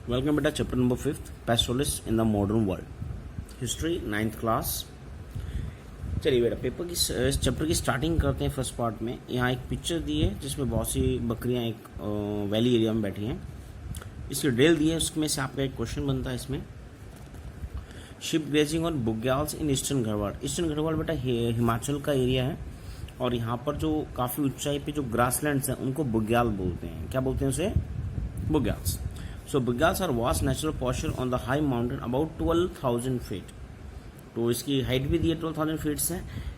Welcome बेटा chapter number 5 pastoralist in the modern world, history 9th class. चलिए बेटा paper की इस चैप्टर की स्टार्टिंग करते हैं। फर्स्ट पार्ट में यहाँ एक पिक्चर दी है जिसमें बहुत सी बकरियाँ एक वैली एरिया में बैठी हैं। इसकी डिटेल दी है, उसमें से आपका एक क्वेश्चन बनता है इसमें। Ship grazing on bugyals in eastern Garhwal. Eastern Garhwal बेटा हिमाचल का एरिया है और यहाँ पर जो काफ़ी ऊंचाई पे जो ग्रासलैंड्स हैं उनको बुग्याल बोलते हैं। क्या बोलते हैं उसे? Bugyals. So Bugyals are vast natural posture on the high mountain about 12,000 feet. तो इसकी हाइट भी दी है 12,000 फीट से।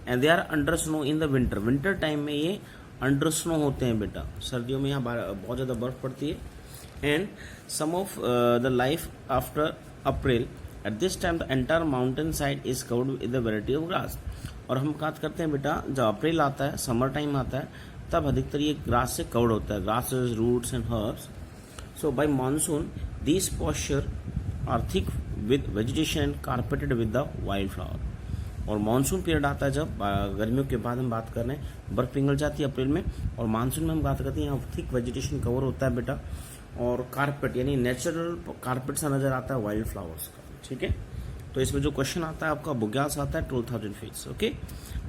And they are under snow in the winter. Winter time में ये अंडर स्नो होते हैं बेटा। सर्दियों में यहाँ बहुत ज़्यादा बर्फ पड़ती है। And some of the life after April at this time the entire mountain side is covered with the variety of grass. और हम बात करते हैं बेटा जब अप्रैल आता है, समर टाइम आता है, तब अधिकतर ये ग्रास से कवर्ड होता है, grasses, roots and herbs. So by monsoon, these posture are thick with vegetation and carpeted with the wildflower. और मानसून पीरियड आता है जब गर्मियों के बाद हम बात कर रहे हैं, बर्फ पिघल जाती है अप्रैल में, और मानसून में हम बात करते हैं यहाँ थिक वेजिटेशन कवर होता है बेटा, और कारपेट यानी नेचुरल कारपेट सा नजर आता है वाइल्ड फ्लावर्स का। ठीक है, तो इसमें जो क्वेश्चन आता है आपका बुग्याल्स आता है 12,000 फीट। ओके,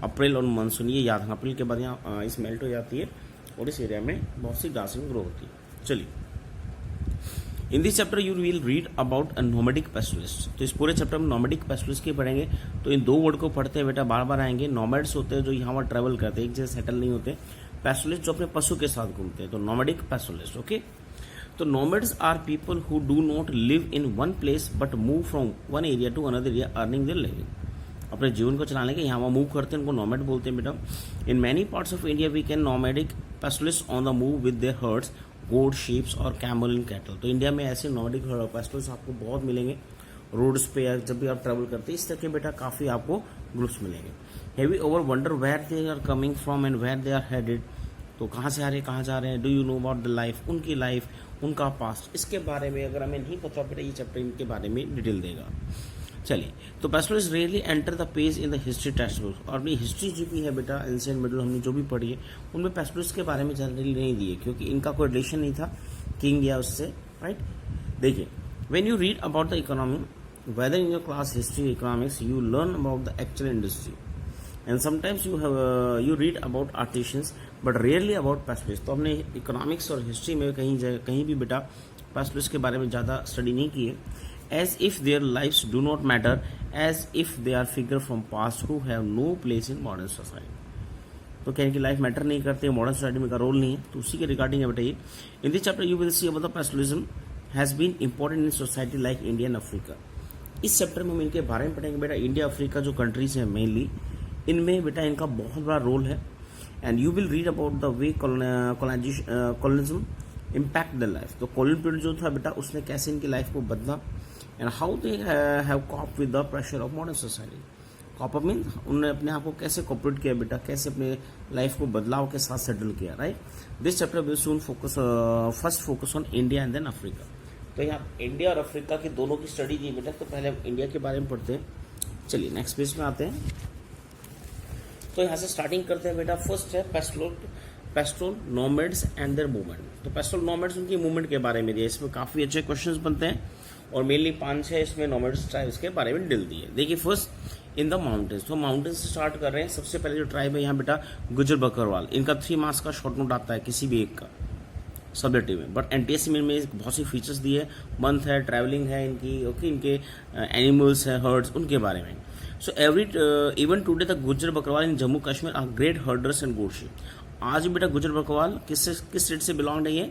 अप्रैल और मानसून ये याद है। अप्रैल के बाद यहाँ इस मेल्ट हो जाती है और इस एरिया में बहुत सी ग्रासिंग ग्रो होती है। चलिए, in this chapter you will read about a nomadic pastoralist. तो इस पूरे चैप्टर में नोमैडिक पैस्टोरलिस्ट के पढ़ेंगे। तो इन दो वर्ड को पढ़ते हैं बेटा, बार बार आएंगे। नोमैड्स होते हैं जो यहाँ पर ट्रैवल करते हैं, एक जगह सेटल नहीं होते। पैस्टोरलिस्ट जो अपने पशु के साथ घूमते हैं, तो नोमैडिक पैस्टोरलिस्ट। ओके, तो nomads are people who do not live in one place but move from one area to another area earning their living. अपने जीवन को चलाने के यहाँ वहाँ मूव करते हैं, उनको नोमैड बोलते हैं बेटा। In many parts of India we can nomadic pastoralist on the move with their herds, goat, sheeps और कैमल एंड कैटल। तो इंडिया में ऐसे नोमैडिक पैस्टोरलिस्ट आपको बहुत मिलेंगे रोड्स पे, या जब भी आप ट्रैवल करते हैं इस तरह के बेटा काफ़ी आपको ग्रुप्स मिलेंगे। Heavy over wonder where they are coming from and where they are headed. तो कहाँ से आ रहे हैं, कहाँ जा रहे हैं। Do you know about the life, उनकी लाइफ, उनका पास्ट, इसके बारे में अगर हमें नहीं पता बेटा ये चैप्टर इनके बारे में डिटेल देगा। चलिए, तो pastoralist really enter the page in the history textbook. और अपनी हिस्ट्री जो भी है बेटा, एंशिएंट मिडल हमने जो भी पढ़ी है, उनमें पैस्टोरलिस्ट के बारे में जनरली नहीं दिए, क्योंकि इनका कोई रिलेशन नहीं था किंग या उससे, राइट। देखिए, when you read about the economy, whether in your class history economics, you learn about the actual industry and sometimes you read about artisans but rarely about pastoralist. तो हमने economics और history में कहीं भी बेटा पैस्टोरलिस्ट के बारे में ज़्यादा स्टडी नहीं की है। As if their lives do not matter, as if they are figure from past who have no place in modern society. तो क्या इनकी लाइफ मैटर नहीं करते, मॉडर्न सोसाइटी में का रोल नहीं है, तो उसी के रिगार्डिंग है बताइए। In this chapter you will see about the pastoralism has been important in society like India and Africa. इस चैप्टर में हम इनके बारे में पढ़ेंगे बेटा। इंडिया अफ्रीका जो कंट्रीज हैं मेनली, इनमें बेटा इनका बहुत बड़ा रोल है। And you will read about the way colonialism impact the life. तो कॉलोनियल पीरियड जो था बेटा, उसने कैसे इनकी लाइफ को बदला, and how they have corp with the pressure of modern society. Cope up mean उन्होंने अपने आप को कैसे कॉपरेट किया बेटा, कैसे अपने लाइफ को बदलाव के साथ सेटल किया, right. This chapter will soon first focus on India and then Africa. तो यहाँ इंडिया और अफ्रीका की दोनों की स्टडी की बेटा, तो पहले हम इंडिया के बारे में पढ़ते हैं। चलिए नेक्स्ट पेज में आते हैं। तो यहाँ से स्टार्टिंग करते हैं बेटा। फर्स्ट है pastoral nomads and there movement. तो पेस्टोरल नोमैड्स उनकी मूवमेंट के बारे में दिए, इसमें काफी अच्छे क्वेश्चंस बनते हैं और मेनली 5-6 इसमें नोमैड्स ट्राइब्स के बारे में डिटेल दी है। देखिए, फर्स्ट इन द माउंटेन्स। तो माउंटेन्स से स्टार्ट कर रहे हैं। सबसे पहले जो ट्राइब है यहाँ बेटा गुजर बकरवाल। इनका 3 मार्क्स का शॉर्ट नोट आता है किसी भी एक का सब्जेक्टिव में, बट एनटीएससी में बहुत सी फीचर्स दिए, मंथ है, ट्रैवलिंग है इनकी, ओके, इनके एनिमल्स है, हर्ड्स, उनके बारे में। So even today the Gujar Bakarwal in Jammu Kashmir are great herders and goat sheep. आज भी बेटा गुजर बकरवाल किस स्टेट से बिलोंग है, ये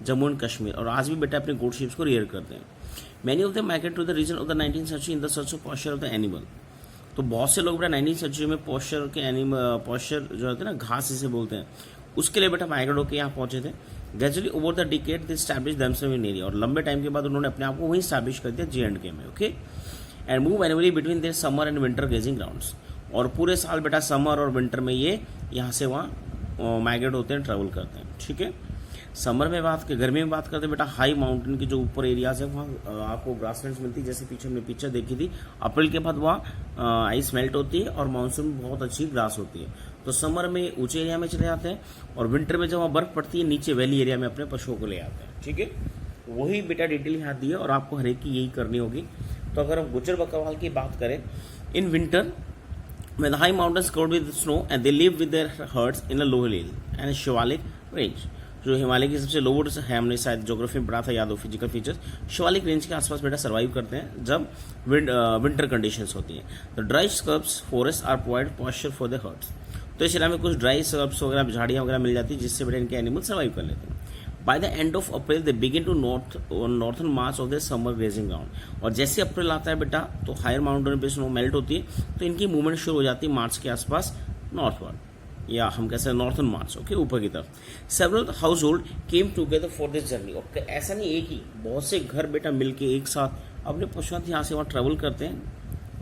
जम्मू एंड कश्मीर, और आज भी बेटा अपने गोड शीप्स को रियर करते हैं। Many of the migrate to the region of the 19th century in the search of pasture of the animal. तो बहुत से लोग बेटा 19th सेंचुरी में पॉस्चर के पॉस्चर जो होते हैं ना, घास इसे बोलते हैं, उसके लिए बेटा माइग्रेट होकर यहाँ पहुंचे थे। Gradually over the decade they establish themselves in area. और लंबे टाइम के बाद उन्होंने अपने आप को वहीं एस्टैब्लिश कर दिया J&K में, okay. And move annually between their summer and winter grazing grounds. और पूरे साल बेटा समर और विंटर में ये यहाँ से वहाँ माइग्रेट होते हैं, ट्रैवल करते हैं, ठीक है। समर में गर्मी में बात करते हैं बेटा, हाई माउंटेन के जो ऊपर एरियाज है वहाँ आपको ग्रासलैंड्स मिलती है। जैसे पीछे हमने पिक्चर देखी थी, अप्रैल के बाद वहाँ आइस मेल्ट होती है और मानसून में बहुत अच्छी ग्रास होती है। तो समर में ऊंचे एरिया में चले जाते हैं और विंटर में जब वहाँ बर्फ पड़ती है नीचे वैली एरिया में अपने पशुओं को ले आते हैं, ठीक है। वही बेटा डिटेल यहाँ दी है और आपको हर एक की यही करनी होगी। तो अगर हम गुजर बकरवाल की बात करें, in winter when the high mountains covered with snow and they live with their herds in a low hill and Shivalik range, जो हिमालय की सबसे लोअर है, हमने शायद ज्योग्राफी में पढ़ा था, याद हो फिजिकल फीचर्स, शिवालिक रेंज के आसपास बेटा सर्वाइव करते हैं जब विंटर कंडीशंस होती हैं। The dry scrubs forest are provide pasture for the herds, तो इस इलाके में कुछ ड्राई स्कर्ब्स वगैरह झाड़ियाँ वगैरह मिल जाती है जिससे बेटा इनके एनिमल सर्वाइव कर लेते हैं। By the end of April they begin to northern march of their summer grazing ground, और जैसे अप्रैल आता है बेटा तो हायर माउंटेन पे स्नो मेल्ट होती है तो इनकी मूवमेंट शुरू हो जाती है मार्च के आसपास नॉर्थवर्ड, या हम कैसे नॉर्थन मार्च, ओके, ऊपर की तरफ। Several house hold came together for this journey, और ऐसा नहीं एक ही, बहुत से घर बेटा मिलके एक साथ अपने पशुओं यहाँ से वहाँ ट्रेवल करते हैं,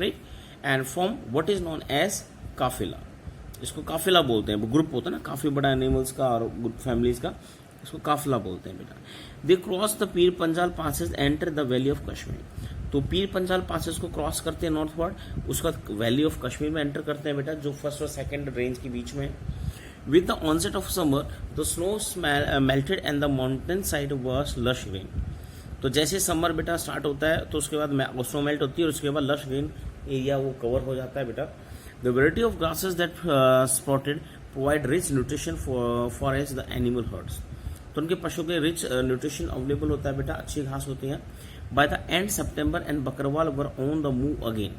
right, and form what is known as काफिला, इसको काफिला बोलते हैं, वो ग्रुप होता है ना काफी बड़ा एनिमल्स का और फैमिलीज का, इसको काफिला बोलते हैं बेटा। They cross the Pir Panjal passes enter the valley of Kashmir, तो पीर पंजाल पासेस को क्रॉस करते हैं नॉर्थवर्ड, उसका वैली ऑफ कश्मीर में एंटर करते हैं बेटा, जो फर्स्ट और सेकंड रेंज के बीच में। With the onset of summer the snow melted and the mountain side was lush green, तो जैसे समर बेटा स्टार्ट होता है तो उसके बाद स्नो मेल्ट होती है और उसके बाद लश ग्रीन एरिया वो कवर हो जाता है बेटा। The variety of grasses that spotted provide rich nutrition for as the animal herds, तो उनके पशु के रिच न्यूट्रिशन अवेलेबल होता है बेटा, अच्छी घास होती है। By the end September and Bakarwal were on the move again,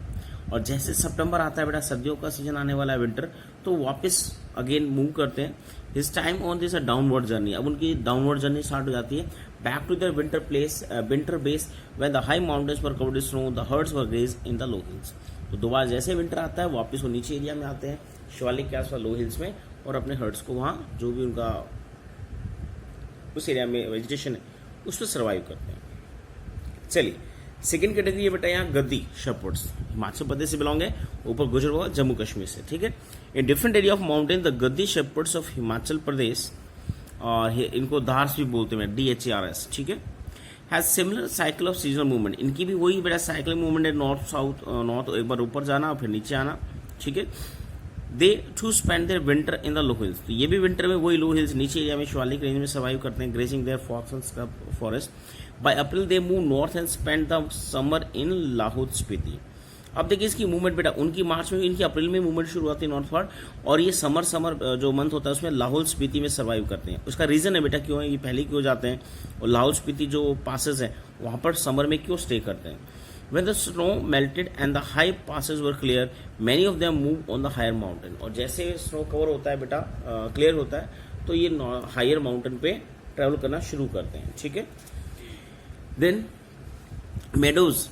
और जैसे सितंबर आता है बेटा, सर्दियों का सीजन आने वाला है विंटर, तो वापस अगेन मूव करते हैं। This time on this downward journey, अब उनकी डाउनवर्ड जर्नी स्टार्ट हो जाती है back to their winter base when the high mountains were covered with snow the herds were graze in the low hills, तो दोबारा जैसे विंटर आता है वापस वो नीचे एरिया में आते हैं शिवालिक के आसपास लो हिल्स में, और अपने हर्ड्स को वहाँ जो भी उनका उस एरिया में वेजिटेशन है उस पर सर्वाइव करते हैं। चलिए सेकंड कैटेगरी है बेटा यहाँ गद्दी शेपर्ड्स, हिमाचल प्रदेश से बिलोंग है, ऊपर गुजरात जम्मू कश्मीर से, ठीक है। In different area of mountain the Gaddi shepherds of Himachal Pradesh, और इनको धार्स भी बोलते हैं, DHARS, ठीक है, has similar cycle of seasonal movement, इनकी भी वही बेटा साइकिल मूवमेंट है, नॉर्थ साउथ, नॉर्थ एक बार ऊपर जाना फिर नीचे आना, ठीक है। They to spend their winter in the low hills, तो ये भी विंटर में वही लो हिल्स नीचे एरिया में शिवालिक रेंज में सर्वाइव करते हैं, grazing their flocks and scrub forest. By April they move north and spend the summer in Lahaul Spiti. अब देखिए इसकी मूवमेंट बेटा, उनकी मार्च में, इनकी अप्रैल में मूवमेंट शुरू होती है नॉर्थवर्ड, और ये समर जो मंथ होता है उसमें लाहौल स्पीति में सर्वाइव करते हैं। उसका रीजन है बेटा क्यों है, ये पहले क्यों जाते हैं और लाहौल स्पीति जो पासेस है वहां पर समर में क्यों स्टे करते हैं। When the snow melted and the high passes were clear, many of them moved on the higher mountain, और जैसे स्नो कवर होता है बेटा, क्लियर होता है, तो ये हायर माउंटेन पे ट्रेवल करना शुरू करते हैं, ठीक है। देन मेडोज,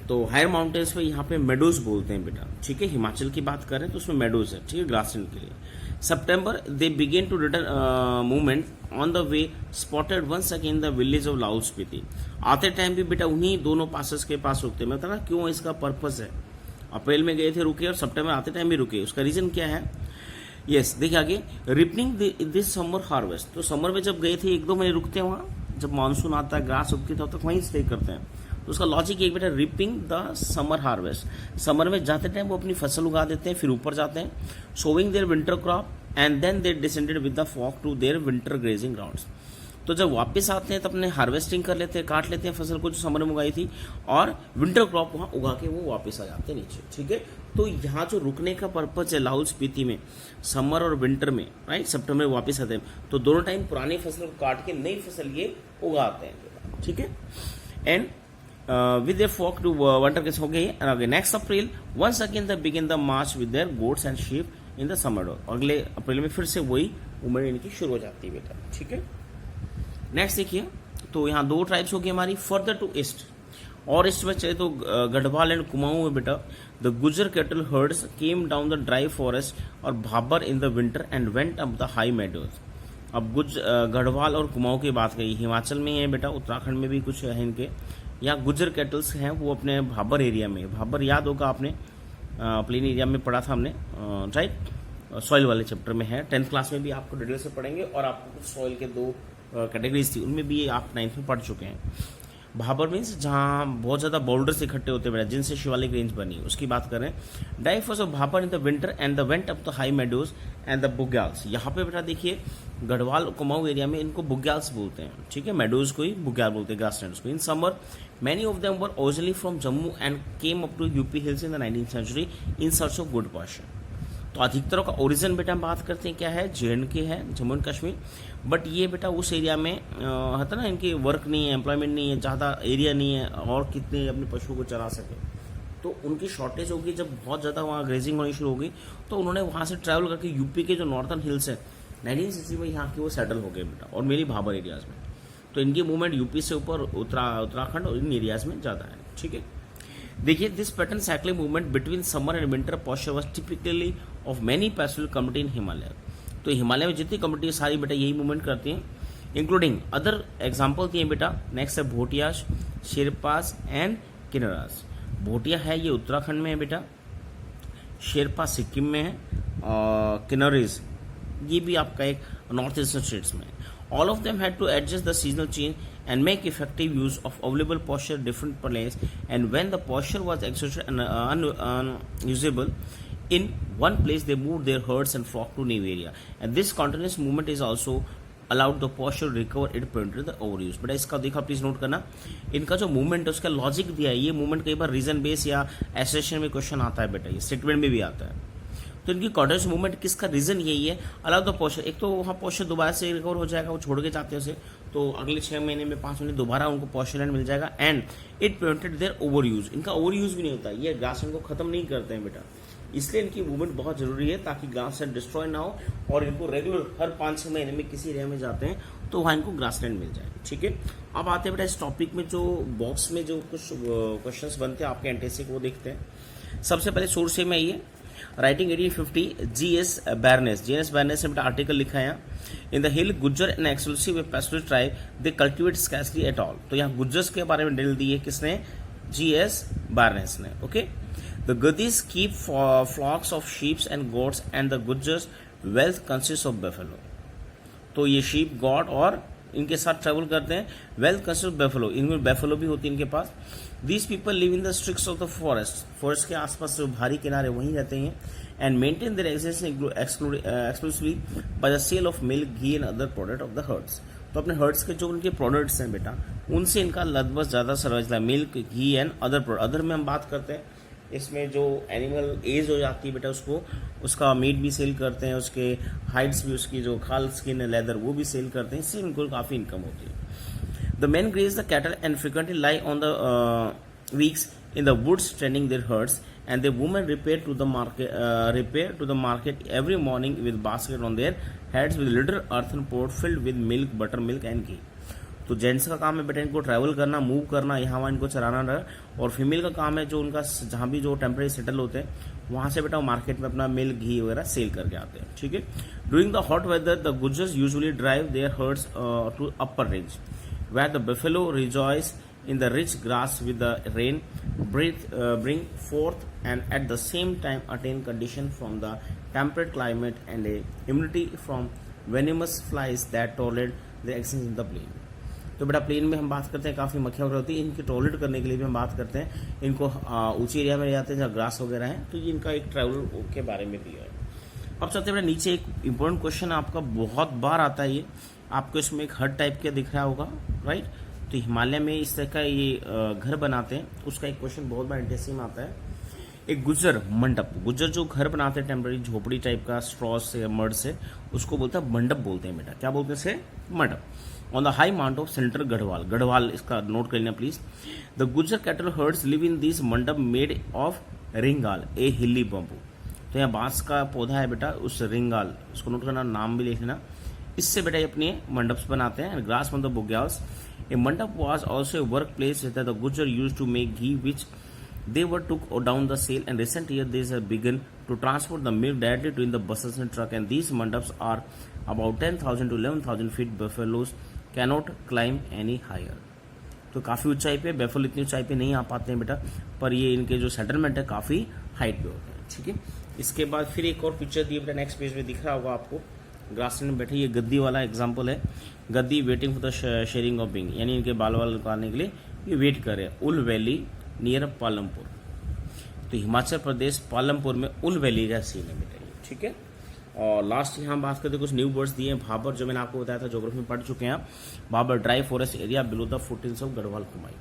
तो हायर माउंटेन्स पे यहाँ पे मेडोज बोलते हैं बेटा, ठीक है, हिमाचल की बात करें तो उसमें मेडोज है, ठीक है, ग्रासलैंड के लिए। September they begin to return movement on the way spotted once again the village of Lahaul Spiti, आते टाइम भी बेटा उन्हीं दोनों पासेस के पास रुकते, मैं बता क्यों, इसका पर्पस है, अप्रैल में गए थे रुके और सितंबर आते टाइम भी रुके, उसका रीजन क्या है। यस देखिए आगे, रिपनिंग दिस समर हार्वेस्ट, तो समर में जब गए थे एक दो महीने रुकते हैं वहाँ, जब मानसून आता है ग्रास उगती है तब तक वहीं स्टे करते हैं, तो उसका लॉजिक एक बेटा ripping the summer harvest, summer में जाते टाइम वो अपनी फसल उगा देते हैं फिर ऊपर जाते हैं, sowing their winter crop and then they descended with the flock to their winter grazing grounds, तो जब वापस आते हैं तो अपने हार्वेस्टिंग कर लेते हैं, काट लेते हैं फसल को जो समर में उगाई थी, और विंटर क्रॉप वहाँ उगा के वो वापस आ जाते हैं नीचे, ठीक है। तो यहाँ जो रुकने का पर्पज है लाहौल स्पीति में समर और विंटर में, राइट, सितंबर में वापस आते हैं, तो दोनों टाइम पुरानी फसल को काट के नई फसल ये उगाते हैं, ठीक है। And with their flock to winter gets okay, and again next April once again they begin the march with their goats and sheep in the summer, अगले अप्रैल में फिर से वही उम्र इनकी शुरू हो जाती है बेटा, ठीक है। नेक्स्ट देखिए, तो यहाँ दो ट्राइब्स हो गई हमारी। फर्दर टू ईस्ट, और ईस्ट में चले तो गढ़वाल एंड कुमाऊं में बेटा the Gujar cattle herds came down the dry forest और Bhabar in the winter and went up the high meadows. अब गढ़वाल और कुमाऊं की बात कही, हिमाचल में है बेटा, उत्तराखंड में भी कुछ है इनके, यहाँ गुजर कैटल्स हैं वो अपने भाबर एरिया में, भाबर याद होगा आपने प्लेन एरिया में पढ़ा था हमने, राइट, सॉइल वाले चैप्टर में है, 10th क्लास में भी आपको डिटेल से पढ़ेंगे, और आपको कुछ सॉइल के दो कैटेगरीज थी उनमें भी आप 9th में पढ़ चुके हैं। भाबर मीन्स जहाँ बहुत ज़्यादा बोल्डर्स इकट्ठे होते हैं बेटा, जिनसे शिवालिक रेंज बनी, उसकी बात करें। Dry forests of Bhabar in the winter and the went up the high meadows and the bugyals. यहाँ पे बेटा देखिए गढ़वाल कुमाऊं एरिया में इनको बुग्याल्स बोलते हैं, ठीक है, मेडोज को ही बुग्याल बोलते हैं, ग्रासलैंड्स को। In summer many of them were originally from Jammu and came up to UP hills in the 19th century in search of good pasture. तो अधिकतर का ओरिजिन बेटा हम बात करते हैं क्या है, JNK है, जम्मू एंड कश्मीर। बट ये बेटा उस एरिया में होता ना, इनकी वर्क नहीं है, एम्प्लॉयमेंट नहीं है, ज़्यादा एरिया नहीं है और कितने अपने पशुओं को चरा सके, तो उनकी शॉर्टेज होगी। जब बहुत ज़्यादा वहाँ ग्रेजिंग होनी शुरू होगी तो उन्होंने वहाँ से ट्रैवल करके यूपी के जो नॉर्थन हिल्स है 19th सेंचुरी में यहाँ के वो सेटल हो गए बेटा, और मेरी भाबर एरियाज़ में। तो इनकी मूवमेंट यूपी से ऊपर उत्तराखंड और इन एरियाज़ में ज़्यादा है, ठीक है। देखिए this pattern cycling movement between summer and winter pasture was typically of many pastoral community in Himalaya. तो हिमालय में जितनी कम्युनिटी सारी बेटा यही मूवमेंट करती हैं, इंक्लूडिंग अदर एग्जाम्पल दिए बेटा। नेक्स्ट है भोटियाज, शेरपास एंड किन्नरास। भोटिया है ये उत्तराखंड में है बेटा, शेरपा सिक्किम में है, और किन्नरीज ये भी आपका एक नॉर्थ ईस्टर्न स्टेट्स में। All of them had to adjust the seasonal change and make effective use of available posture different place, and when the posture was exhausted and unusable in one place they moved their herds and flocked to new area, and this continuous movement is also allowed the posture recover it prevented the overuse। बेटा इसका देखा please note करना, इनका जो movement है उसका logic दिया है। ये मूवमेंट कई बार रीजन बेस या एसेशन में क्वेश्चन आता है बेटा, ये स्टेटमेंट में भी आता है। तो इनकी कॉन्टिन्यूस मूवमेंट किसका रीजन यही है, अलाउ द पोस्चर। एक तो वहाँ पोस्चर दोबारा से रिकवर हो जाएगा, वो छोड़ के जाते हैं उसे, तो अगले 6 महीने में 5 महीने दोबारा उनको पोस्चर लैंड मिल जाएगा। And it prevented their over use, इनका ओवर यूज भी नहीं होता, ये ग्रासलैंड को खत्म नहीं करते हैं बेटा, इसलिए इनकी मूवमेंट बहुत जरूरी है ताकि ग्रासलैंड डिस्ट्रॉय ना हो, और इनको रेगुलर हर 5-6 महीने में किसी एरिया में जाते हैं तो वहाँ इनको ग्रासलैंड मिल जाए, ठीक है। अब आते हैं बेटा इस टॉपिक में, जो बॉक्स में जो कुछ क्वेश्चन बनते हैं आपके एनटीएससी को, वो देखते हैं। सबसे पहले सोर्स में ये राइटिंग 1850 जीएस बैरनेस ने बेटा आर्टिकल लिखा है। In the hill Gujjar and exclusive pastoral tribe they cultivate scarcely at all. तो यहाँ गुज्जर्स के बारे में डिटेल दी है किसने, जीएस बैरनेस ने, okay. The Gaddis keep flocks of sheeps and goats and the Gujjars wealth consist of buffalo. तो ये शीप गॉड और इनके साथ ट्रेवल करते हैं, वेल्थ कंसिस्ट ऑफ बेफेलो, इनमें बेफेलो भी होती है इनके पास। These people live in the streaks of the forest के आसपास जो भारी किनारे वहीं रहते हैं, and maintain their existence exclusively by the sale of milk, ghee and other product of the herds. तो अपने हर्ड्स के जो उनके प्रोडक्ट्स हैं बेटा, उनसे इनका लगभग ज़्यादा सर्वाइव है, milk, ghee and other product. Other में हम बात करते हैं, इसमें जो एनिमल एज हो जाती है बेटा उसका मीट भी सेल करते हैं, उसके हाइड्स भी, उसकी जो खाल, स्किन, लेदर, वो भी सेल करते हैं, इससे इनको काफ़ी इनकम होती है। The men graze the cattle and frequently lie on the weeks in the woods training their herds, and the women repair to the market every morning with basket on their heads with little earthen pot filled with milk, buttermilk and ghee। तो gents का काम है बेटा इनको travel करना, move करना, यहाँ वहाँ इनको चराना रहा, और फीमेल का काम है जो उनका जहाँ भी जो टेम्परेरी सेटल होते हैं वहाँ से बेटा मार्केट में अपना मिल्क, घी वगैरह सेल करके आते हैं, ठीक है। During the hot weather the Gujjars usually drive their herds to upper range where the buffalo rejoice in the rich grass with the rain bring forth, and at the same time attain condition from the temperate climate and a immunity from venomous flies that tolerate the existence in the plain। तो बेटा plane में हम बात करते हैं काफ़ी मक्खियाँ वगैरह होती है, इनकी टॉलरेट करने के लिए भी हम बात करते हैं, इनको ऊंची एरिया में ले जाते हैं जहाँ ग्रास वगैरह है, तो ये इनका एक ट्रैवल के बारे में दिया है। अब चलते बेटा नीचे, एक इंपॉर्टेंट क्वेश्चन आपका बहुत बार आता है, ये आपको इसमें एक हट टाइप का दिख रहा होगा, राइट। तो हिमालय में इस तरह का ये घर बनाते हैं, उसका एक क्वेश्चन बहुत बार इंटरेस्टिंग आता है। एक गुज्जर मंडप, गुज्जर जो घर बनाते हैं टेम्पररी झोपड़ी टाइप का स्ट्रॉ से, मड से, उसको बोलता है मंडप बोलते हैं बेटा, क्या बोलते हैं इसे, मंडप। On the high mount of centre Garhwal इसका नोट कर लेना please. The Gujjar cattle hertz live in this मंडप मेड ऑफ रिंगाल ए हिली बम्बू। तो यहाँ बांस का पौधा है बेटा, उस रिंगाल, उसको नोट करना, नाम भी लिख लेना, इससे बेटा ये अपने मंडप्स बनाते हैं। Grass from the bugyals. A mandap was also a workplace that the Gujjar used to make ghee, which they were took down the sale. And recent years they have begun to transport the milk directly to in the buses and truck. And these mandaps are about 10,000 to 11,000 feet. Buffaloes cannot climb any higher। तो काफ़ी ऊंचाई पे, बेफलो इतनी ऊंचाई पे नहीं आ पाते हैं बेटा, पर ये इनके जो सेटलमेंट है काफ़ी हाइट पे होते हैं, ठीक है। इसके बाद फिर एक और पिक्चर दी बेटा, नेक्स्ट पेज में दिख रहा होगा आपको, ग्रासलैंड में बैठे, ये गद्दी वाला एग्जाम्पल है, गद्दी waiting for the sharing of being, यानी इनके बाल निकालने के लिए ये वेट कर रहे हैं उल वैली नियर पालमपुर। तो हिमाचल प्रदेश पालमपुर में उल वैली का सीन है बेटा ये, ठीक है। और लास्ट यहाँ बात करते कुछ न्यू वर्ड्स दिए हैं। भाबर, जो मैंने आपको बताया था, ज्योग्राफी में पढ़ चुके हैं आप। Bhabar dry forest area below the foothills of Garhwal Kumaon,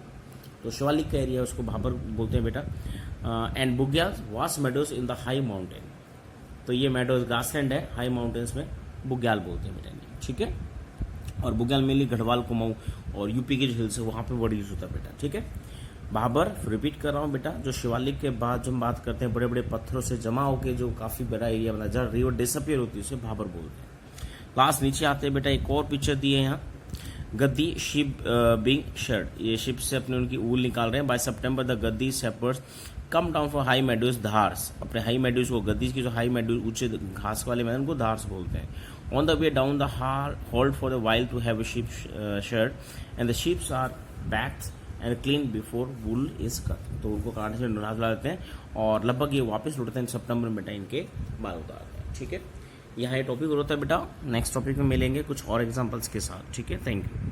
तो शिवालिक का एरिया उसको भाबर बोलते हैं बेटा। And bugyal vast meadows in the high mountain, तो ये मेडोज ग्रासलैंड है, हाई माउंटेन्स में बुग्याल बोलते हैं बेटा, ठीक है। और बुग्याल मेनली गढ़वाल कुमाऊं और यूपी के जो हिल्स है वहाँ पे वर्ड यूज होता है बेटा, ठीक है। भाबर, रिपीट कर रहा हूँ बेटा, जो शिवालिक के बाद जब हम बात करते हैं बड़े बड़े पत्थरों से जमा होकर जो काफी बड़ा एरिया बना, जहाँ रिवर डिसअपियर होती है उसे भाबर बोलते हैं। लास्ट नीचे आते हैं बेटा, एक और पिक्चर दी है यहाँ, गद्दी शिप बीइंग शेड, ये शिप से अपने उनकी ऊल निकाल रहे हैं। By September the Gaddi shepherds come down for high meadows Dhars, अपने हाई मेडोज को, गद्दी की जो हाई मेडोज ऊंचे घास वाले मैदान को धार्स बोलते हैं। On the way down the hold for the wild to have a ship shed and the ships are backed and clean before wool is cut, तो उनको काटने से नहा लेते हैं और लगभग ये वापस लौटते हैं सितंबर में बेटा, इनके बाल उतारते हैं, ठीक है। यहाँ ये टॉपिक होता है बेटा। नेक्स्ट टॉपिक में मिलेंगे कुछ और एग्जांपल्स के साथ, ठीक है। Thank you.